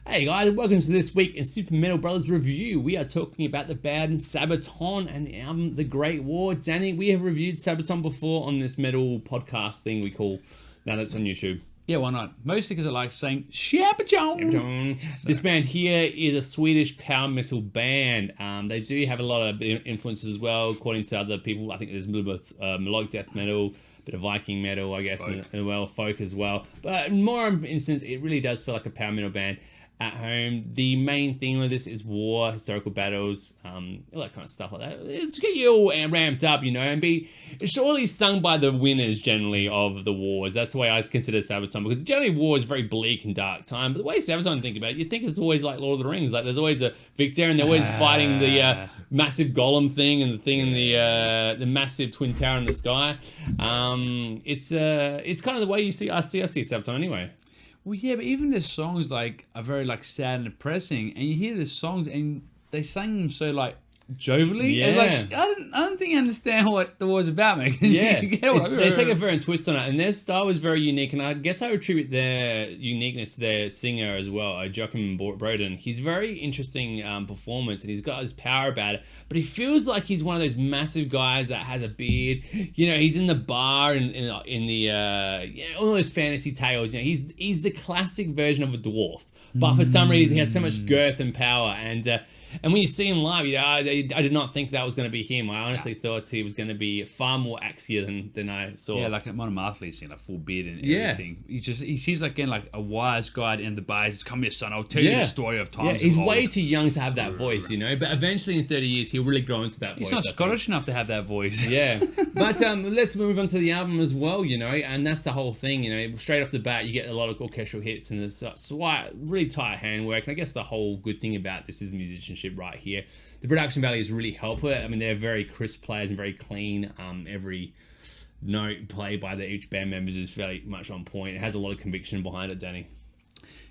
Hey guys, welcome to this week in Super Metal Brothers Review. We are talking about the band Sabaton and the album The Great War. Danny, we have reviewed Sabaton before on this metal podcast thing we call, now that's on YouTube. Yeah, why not? Mostly because I like saying Sabaton. This band here is a Swedish power metal band. They do have a lot of influences as well, according to other people. I think there's a little bit of melodic death metal, a bit of Viking metal, I guess, and well, folk as well. But more instance, it really does feel like a power metal band at home. The main theme of this is war, historical battles, all that kind of stuff like that. It's to get you all ramped up, and be surely sung by the winners generally of the wars. That's the way I consider Sabaton, because generally war is a very bleak and dark time. But the way Sabaton think about it, you think it's always like Lord of the Rings. Like there's always a victor, and they're always fighting the massive golem thing and the thing in the massive twin tower in the sky. It's kind of the way I see Sabaton anyway. Well, yeah, but even the songs are very sad and depressing, and you hear the songs and they sang them so jovially. Yeah. I don't think I understand what the war's about, man. Yeah, they take a very twist on it, and their style was very unique, and I guess I attribute their uniqueness to their singer as well, Joachim Broden. He's very interesting performance, and he's got his power about it, but he feels like he's one of those massive guys that has a beard. He's in the bar in the all those fantasy tales. He's the classic version of a dwarf, but for some reason he has so much girth and power, and when you see him live, I did not think that was going to be him. I honestly thought he was going to be far more axier than I saw. Yeah, like monomathlete scene, full beard and everything. He seems like a wise guy in the bar. He's come here, son. I'll tell you the story of times. Yeah, he's way too young to have that voice, But eventually, in 30 years, he'll really grow into that voice. He's not Scottish enough to have that voice. Yeah, but let's move on to the album as well, and that's the whole thing, Straight off the bat, you get a lot of orchestral hits and there's really tight handwork. And I guess the whole good thing about this is musicianship right here. The production values really help it. I mean, they're very crisp players and very clean. Every note played by each band members is very much on point. It has a lot of conviction behind it, Danny.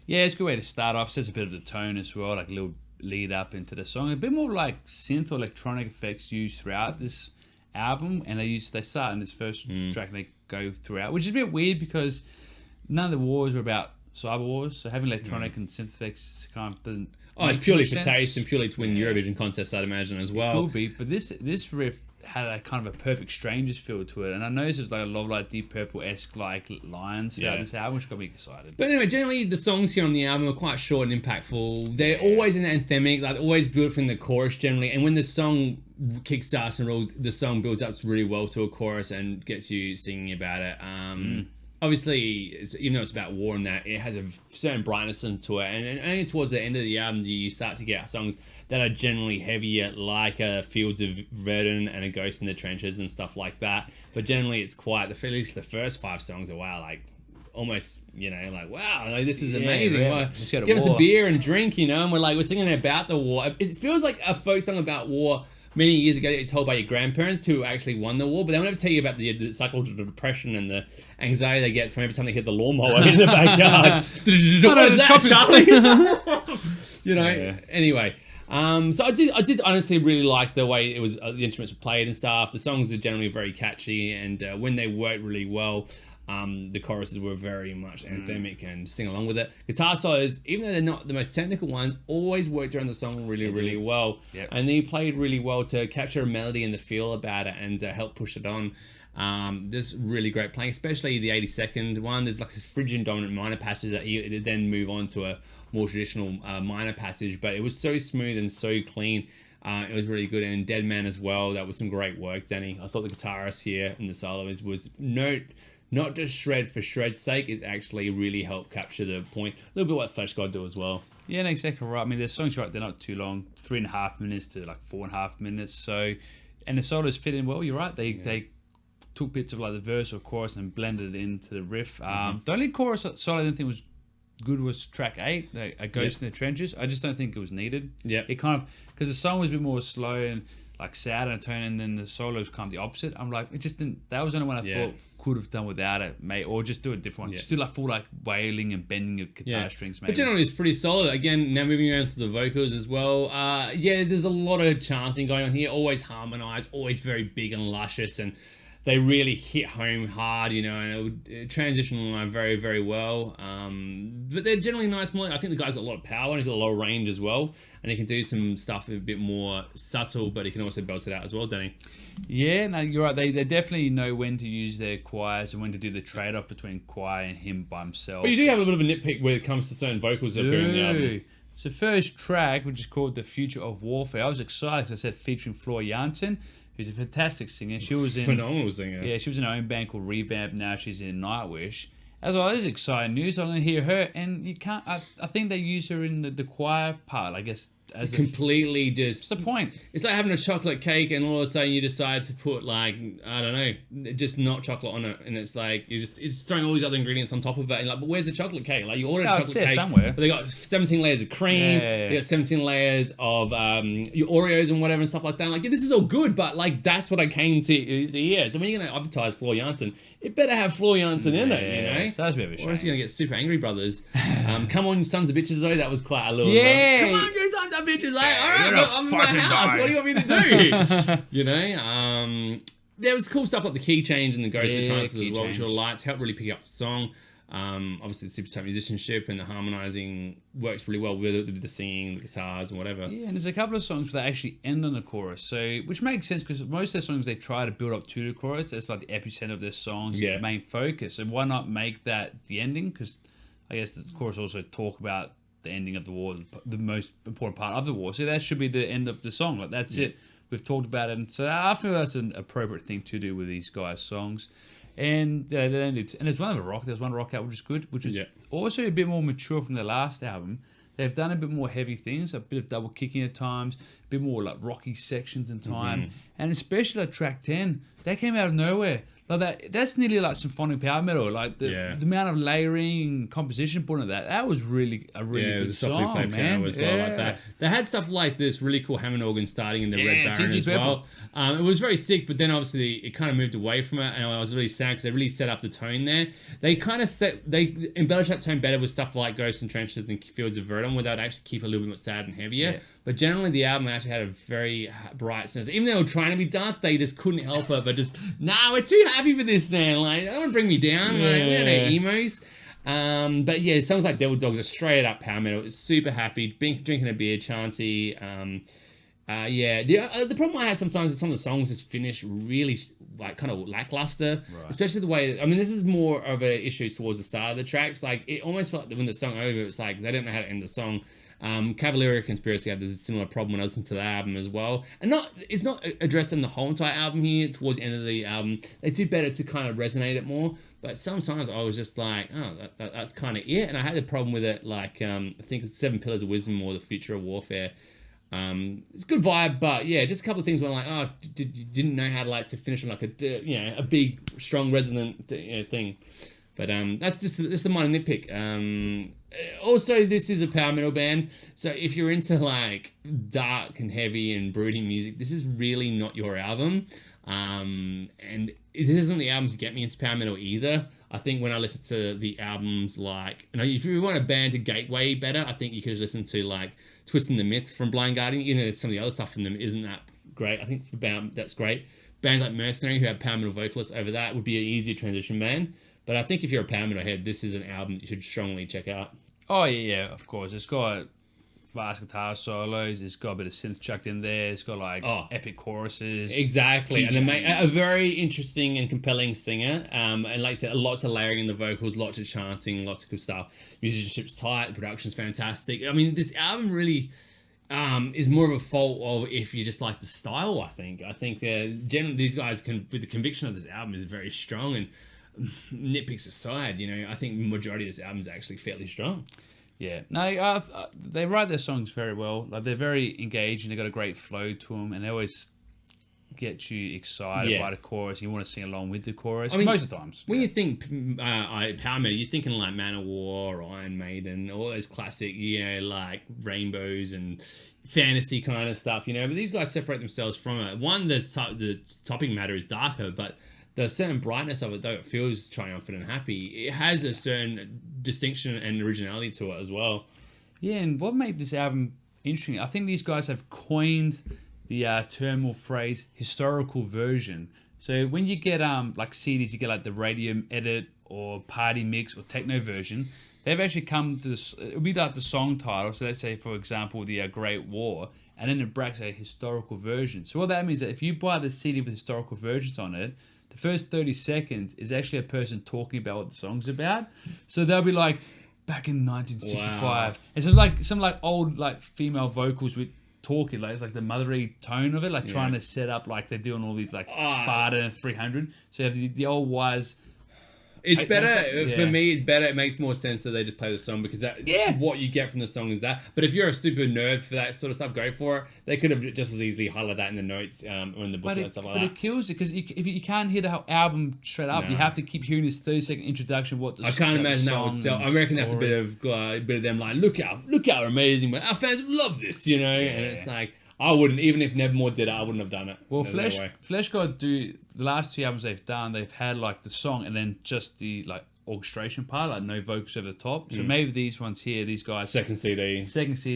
Yeah, it's a good way to start off. Sets a bit of the tone as well, a little lead up into the song. A bit more synth or electronic effects used throughout this album, and they start in this first track and they go throughout, which is a bit weird because none of the wars were about cyber wars, so having electronic and synth effects kind of doesn't. It's purely for taste and purely to win Eurovision contests, I'd imagine, as well. It could be, but this riff had a kind of a Perfect Strangers feel to it, and I noticed there's a lot of Deep Purple-esque lines throughout this album, which got me excited. But anyway, generally the songs here on the album are quite short and impactful. They're always an anthemic, always built from the chorus generally, and when the song kickstarts and rolls, the song builds up really well to a chorus and gets you singing about it. Obviously, even though it's about war and that, it has a certain brightness to it. And only towards the end of the album do you start to get songs that are generally heavier, like Fields of Verdun and A Ghost in the Trenches and stuff like that. But generally, it's quiet. At least the first 5 songs are almost, wow, this is amazing. Yeah. Give us a beer and drink, and we're singing about the war. It feels like a folk song about war many years ago that you're told by your grandparents who actually won the war, but they won't ever tell you about the psychological depression and the anxiety they get from every time they hit the lawnmower in the backyard. What is that, Charlie? Anyway. So I did honestly really like the way it was the instruments were played and stuff. The songs were generally very catchy, and when they worked really well, the choruses were very much anthemic and sing along with it. Guitar solos, even though they're not the most technical ones, always worked around the song really well. Yep. And they played really well to capture a melody and the feel about it and help push it on. There's really great playing, especially the 82nd one. There's this Phrygian dominant minor passage that he then move on to a more traditional minor passage, but it was so smooth and so clean. It was really good. And Dead Man as well, that was some great work, Danny. I thought the guitarist here and the soloist was not just shred for shred's sake, it actually really helped capture the point. A little bit what Flesh God do as well. Yeah, no, exactly right. I mean, the songs, they're not too long, 3.5 minutes to 4.5 minutes. So, and the solos fit in well. You're right. They took bits of the verse or chorus and blended it into the riff. The only chorus solo I didn't think was good was track 8, A Ghost in the Trenches. I just don't think it was needed. Yeah, it kind of, because the song was a bit more slow and sad in a tone, and then the solo was kind of the opposite. I'm it just didn't. That was the only one I thought could have done without it, mate, or just do a different one. Just do full wailing and bending of guitar strings, maybe. But generally, it's pretty solid. Again, now moving around to the vocals as well. There's a lot of chanting going on here. Always harmonized, always very big and luscious, and they really hit home hard, and it would transition along very, very well. But they're generally nice. I think the guy's got a lot of power and he's got a lot of range as well, and he can do some stuff a bit more subtle, but he can also belt it out as well, Danny. Yeah, no, you're right. They definitely know when to use their choirs and when to do the trade-off between choir and him by himself. But you do have a bit of a nitpick when it comes to certain vocals that appear in the album. So first track, which is called The Future of Warfare, I was excited because I said featuring Floor Jansen, who's a fantastic singer. She was in phenomenal singer. Yeah, she was in her own band called Revamp. Now she's in Nightwish. As well, this is exciting news. I'm going to hear her, and you can't. I think they use her in the choir part, I guess. As completely what's the point? It's like having a chocolate cake and all of a sudden you decide to put I don't know, just not chocolate on it, and it's like it's throwing all these other ingredients on top of it, and but where's the chocolate cake? Like you ordered a chocolate cake somewhere, but they got 17 layers of cream, they got 17 layers of your Oreos and whatever and stuff like that. Like this is all good, but that's what I came to hear. So when you're gonna advertise Floor Jansen, it better have Floor Jansen in it, So that's a bit of a shame. Or else you're gonna get Super Angry Brothers. Come on, sons of bitches though, that was quite a little. Yeah. Come on, you sons of bitches, like, all right, I'm in my house. What do you want me to do? There was cool stuff like the key change and the ghostly trances as well, which were lights, helped really pick up the song. Obviously, the super tight musicianship and the harmonizing works really well with the singing, the guitars, and whatever. Yeah, and there's a couple of songs that actually end on the chorus, which makes sense because most of their songs they try to build up to the chorus. It's like the epicenter of their songs, the main focus. So why not make that the ending? Because I guess the chorus also talk about the ending of the war, the most important part of the war. So that should be the end of the song. Like that's it. We've talked about it. And so I feel that's an appropriate thing to do with these guys' songs. And there's one of a rock. There's one rock out which is good, which is also a bit more mature from the last album. They've done a bit more heavy things, a bit of double kicking at times, a bit more like rocky sections in time, and especially like track 10, that came out of nowhere. Like that's nearly like symphonic power metal. Like the amount of layering and composition put into that was really a really good song, man. Piano as well, like that. They had stuff like this really cool Hammond organ starting in the Red Baron as well. It was very sick, but then obviously it kind of moved away from it, and I was really sad because they really set up the tone there. They embellished that tone better with stuff like Ghosts and Trenches and Fields of Verdun, where they'd actually keep it a little bit more sad and heavier. But generally, the album actually had a very bright sense. Even though they were trying to be dark, they just couldn't help it. But just, we're too happy for this, man. Like, don't bring me down. Like, we're no emos. But yeah, songs like Devil Dogs are straight up power metal. It's super happy. Drinking a beer, chanty. The problem I have sometimes is some of the songs just finish really like kind of lackluster, especially the way. I mean, this is more of an issue towards the start of the tracks. Like, it almost felt like when the song over, it's like they don't know how to end the song. Cavalier Conspiracy had this similar problem when I listened to the album as well, and it's not addressing the whole entire album here. Towards the end of the album, they do better to kind of resonate it more. But sometimes I was just like, that's kind of it, and I had a problem with it. Like I think 7 Pillars of Wisdom or The Future of Warfare. It's a good vibe, but yeah, just a couple of things where I'm like, didn't know how to finish on like a big, strong, resonant thing. But that's the minor nitpick. Also, this is a power metal band, so if you're into like dark and heavy and brooding music, this is really not your album. And this isn't the albums to get me into power metal either. I think when I listen to the albums, like, if you want a band to gateway better, I think you could listen to like Twisting the Myth from Blind Guardian. Some of the other stuff from them isn't that great. I think for band that's great. Bands like Mercenary, who have power metal vocalists over that, would be an easier transition band. But I think if you're a power metal head, this is an album that you should strongly check out. Oh, yeah, of course. It's got fast guitar solos. It's got a bit of synth chucked in there. It's got like epic choruses. Exactly. And a very interesting and compelling singer. And like I said, lots of layering in the vocals, lots of chanting, lots of good stuff. Musicianship's tight. The production's fantastic. I mean, this album really is more of a fault of if you just like the style, I think. I think generally these guys with the conviction of this album is very strong, and nitpicks aside, I think the majority of this album is actually fairly strong. Yeah, no, they write their songs very well. Like, they're very engaging. They got a great flow to them, and they always get you excited by the chorus. You want to sing along with the chorus. I mean, most of the times. When you think power metal, you're thinking like Manowar or Iron Maiden, all those classic, like Rainbows and fantasy kind of stuff, But these guys separate themselves from it. One, the topic matter is darker, but the certain brightness of it, though it feels triumphant and happy, it has a certain distinction and originality to it as well. Yeah, and what made this album interesting, I think these guys have coined the term or phrase historical version. So when you get like CDs, you get like the Radium Edit or Party Mix or Techno version. They've actually come to this. It'll be like the song title. So let's say, for example, the Great War, and then it brackets a historical version. So what that means is that if you buy the CD with historical versions on it, the first 30 seconds is actually a person talking about what the song's about. So they'll be like, back in 1965, Wow. and some like old like female vocals with talking, like it's like the mothery tone of it, like trying to set up like they're doing all these like Sparta 300. So you have the old wise. It's better for Yeah. me. It's better. It makes more sense that they just play the song because what you get from the song is that. But if you're a super nerd for that sort of stuff, go for it. They could have just as easily highlighted that in the notes or in the booklet and stuff like that. But it kills it because if you can't hear the album straight up, you have to keep hearing this 30-second introduction. I can't imagine that would sell. I reckon that's a bit of them like, look how amazing, our fans love this, you know. And it's like, I wouldn't, even if Nevermore did it, I wouldn't have done it. Well, There's no way. Flesh God do the last 2 albums they've done. They've had like the song and then just the like orchestration part, like no vocals over the top. So maybe these ones here, these guys Second CD.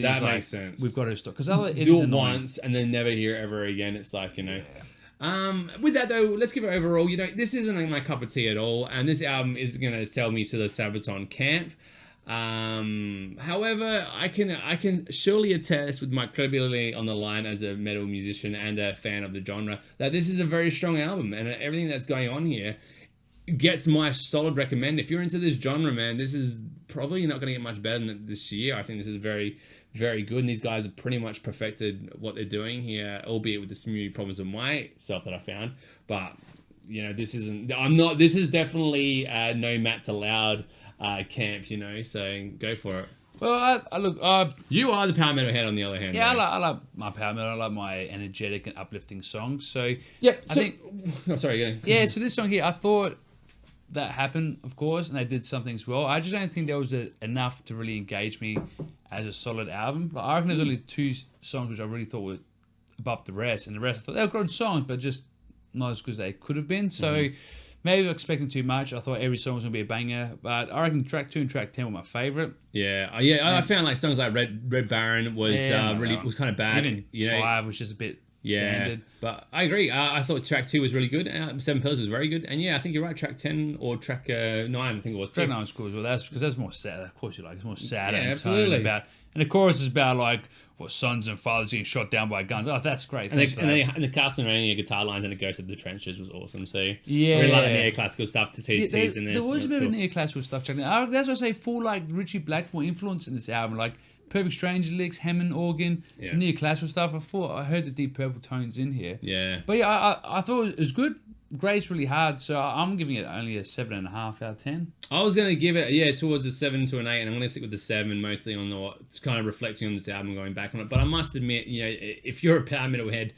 that makes sense. We've got to stop because otherwise Do it once and then never hear it ever again. It's like, you know. With that though, let's give it overall. You know, this isn't my cup of tea at all, and this album is gonna sell me to the Sabaton camp. However, I can surely attest with my credibility on the line as a metal musician and a fan of the genre that this is a very strong album, and everything that's going on here gets my solid recommend. If you're into this genre, man, this is probably not going to get much better than this year. I think this is very, very good, and these guys have pretty much perfected what they're doing here, albeit with the few problems of myself that I found. But you know, this isn't. I'm not. This is definitely no Matt's allowed camp. You know, so go for it. Well, I look. You are the power metal head, on the other hand. Yeah, though. I like my power metal. I like my energetic and uplifting songs. So Yep. I So, think. Oh, sorry. Yeah, so this song here, I thought that happened, of course, and they did some things well. I just don't think there was enough to really engage me as a solid album. But I reckon there's only 2 songs which I really thought were above the rest, and the rest I thought they were good songs, but just not as good as they could have been. So maybe I was expecting too much. I thought every song was gonna be a banger, but I reckon track 2 and track 10 were my favorite. I found like songs like Red Baron was was kind of bad. Even you know, 5 was just a bit standard. But I agree. I thought track 2 was really good. 7 Pillars was very good, and I think you're right. Track 10 or track 9, I think it was. Track 9 was cool as well. That's because that's more sad. Of course, you like it's more sad. Yeah, and absolutely. And the chorus is about like what sons and fathers getting shot down by guns. Oh, that's great. And the Castlevania guitar lines and the Ghost of the Trenches was awesome. So Yeah. really like the neoclassical stuff to tease in there. There was a That's bit cool. of neoclassical stuff. That's what I say. Full like Richie Blackmore influence in this album, like Perfect Stranger licks, Hammond organ, some neoclassical stuff. I heard the Deep Purple tones in here. Yeah. But yeah, I thought it was good. Grade's really hard, so I'm giving it only a 7.5 out of 10. I was going to give it, towards a 7 to an 8, and I'm going to stick with the 7 mostly on it's kind of reflecting on this album, going back on it. But I must admit, you know, if you're a power metal head,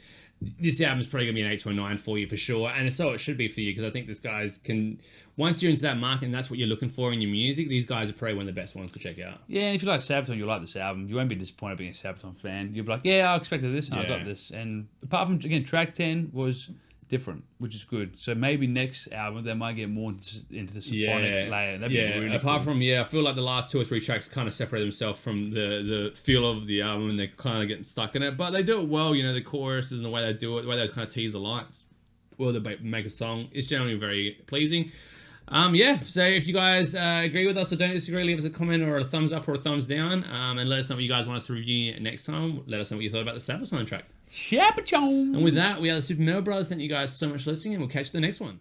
this album's probably going to be an 8 to a 9 for you for sure. And so it should be for you, because I think this guys can, once you're into that market and that's what you're looking for in your music, these guys are probably one of the best ones to check out. Yeah, and if you like Sabaton, you'll like this album. You won't be disappointed being a Sabaton fan. You'll be like, yeah, I expected this, and I got this. And apart from, again, track 10 was different, which is good. So maybe next album they might get more into the symphonic layer. That'd be really apart cool. from I feel like the last 2 or 3 tracks kind of separate themselves from the feel of the album, and they're kind of getting stuck in it. But they do it well, you know, the choruses and the way they do it, the way they kind of tease the lights, or they make a song. It's generally very pleasing. So if you guys agree with us or don't disagree, leave us a comment or a thumbs up or a thumbs down, and let us know what you guys want us to review next time. Let us know what you thought about the Sabaton track. Sabaton! And with that, we are the Super Metal Brothers. Thank you guys so much for listening, and we'll catch you the next one.